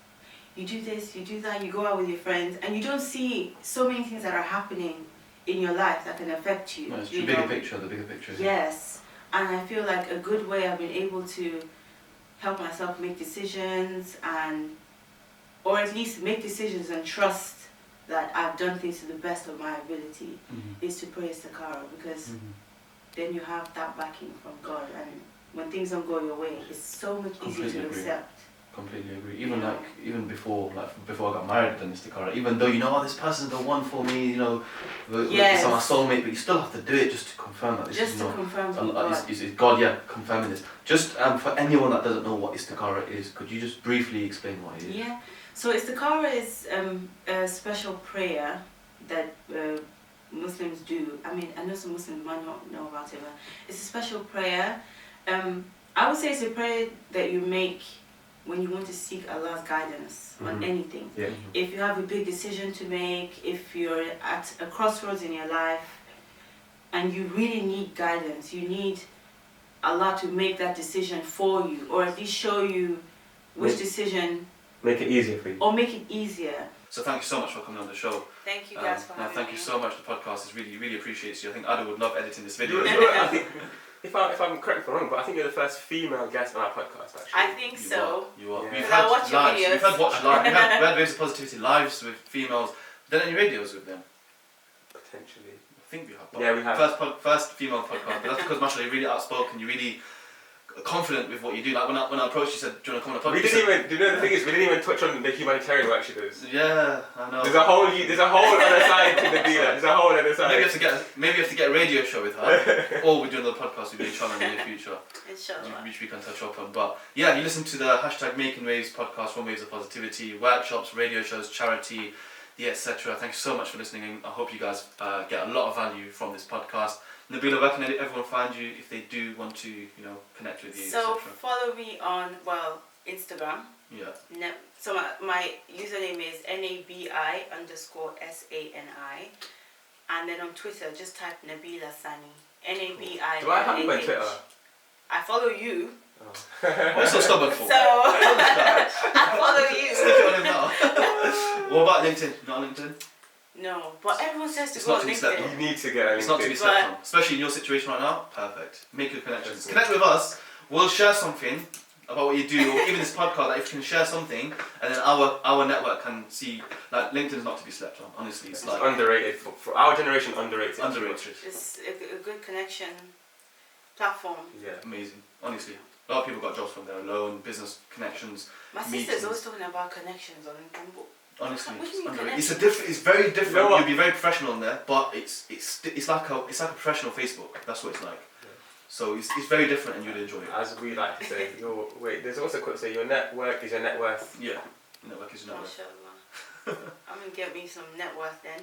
you do this, you do that, you go out with your friends, and you don't see so many things that are happening in your life that can affect you. No, it's the bigger picture. Yes. And I feel like a good way I've been able to help myself make decisions or at least make decisions and trust that I've done things to the best of my ability is to pray istikhara, because then you have that backing from God, and when things don't go your way, it's so much easier to accept. Completely agree. Even before I got married, I've done istikhara. Even though this person's the one for me, it's my soulmate, but you still have to do it just to confirm that this just is to not. confirm from God. Is God, confirming this. Just for anyone that doesn't know what istikhara is, could you just briefly explain what it is? Yeah. So istikhara is a special prayer that Muslims do. I mean, I know some Muslims might not know about it, but it's a special prayer. I would say it's a prayer that you make when you want to seek Allah's guidance on anything. Yeah. If you have a big decision to make, if you're at a crossroads in your life and you really need guidance, you need Allah to make that decision for you, or at least show you which decision. Make it easier for you. Or make it easier. So thank you so much for coming on the show. Thank you guys for having me. Thank you so much. The podcast is really appreciates you. I think Aadil would love editing this video. I think, if I'm correct if I'm wrong, but I think you're the first female guest on our podcast, actually. I think so. You are. Yeah. We've I had watch your lives. videos. We've had watch live. We had Waves of Positivity lives with females. Done any radios with them? Potentially. I think we have. Yeah, we have. First female podcast. But that's because mashallah, you're really outspoken. You're really confident with what you do. Like when I approached you, said, "Do you want to come on a podcast?" Do you know the thing is, we didn't even touch on the humanitarian work she does. Yeah, I know. There's a whole other side to the dealer. There's a whole other side. Maybe you have to get a radio show with her, or we do another podcast with each other in the near future, Inshallah. which we can touch up on. But yeah, you listen to the #Making Waves podcast from Waves of Positivity, workshops, radio shows, charity, etc. Thank you so much for listening, and I hope you guys get a lot of value from this podcast. Nabila, where can everyone find you if they do want to, connect with you? So etc.? follow me on Instagram. Yeah. So my username is NABI_SANI, and then on Twitter just type Nabilah Sani. NABI. Do I have you on Twitter? I follow you. What's so stubborn for? So I follow you. Stick it on him now. What about LinkedIn? Not on LinkedIn? No, but everyone says to It's go not on to be slept LinkedIn. on. You need to get a It's not to be slept on, especially in your situation right now. Perfect. Make your connections. Connect with us. We'll share something about what you do, or even this podcast. Like if you can share something, and then our network can see. Like LinkedIn's not to be slept on. Honestly, it's like underrated for our generation. Underrated. It's a good connection platform. Yeah. Amazing. Honestly, a lot of people got jobs from there alone. Business connections. My meetings. sister's always talking about connections on LinkedIn. Honestly, What do you it's mean underrated. It's very different. You know what? You'll be very professional on there, but it's like a professional Facebook. That's what it's like. So it's very different, and you'd enjoy it. As we like to say, there's also a quote say your network is your net worth. Yeah, network is your net worth. Mashallah. I'm gonna get me some net worth then.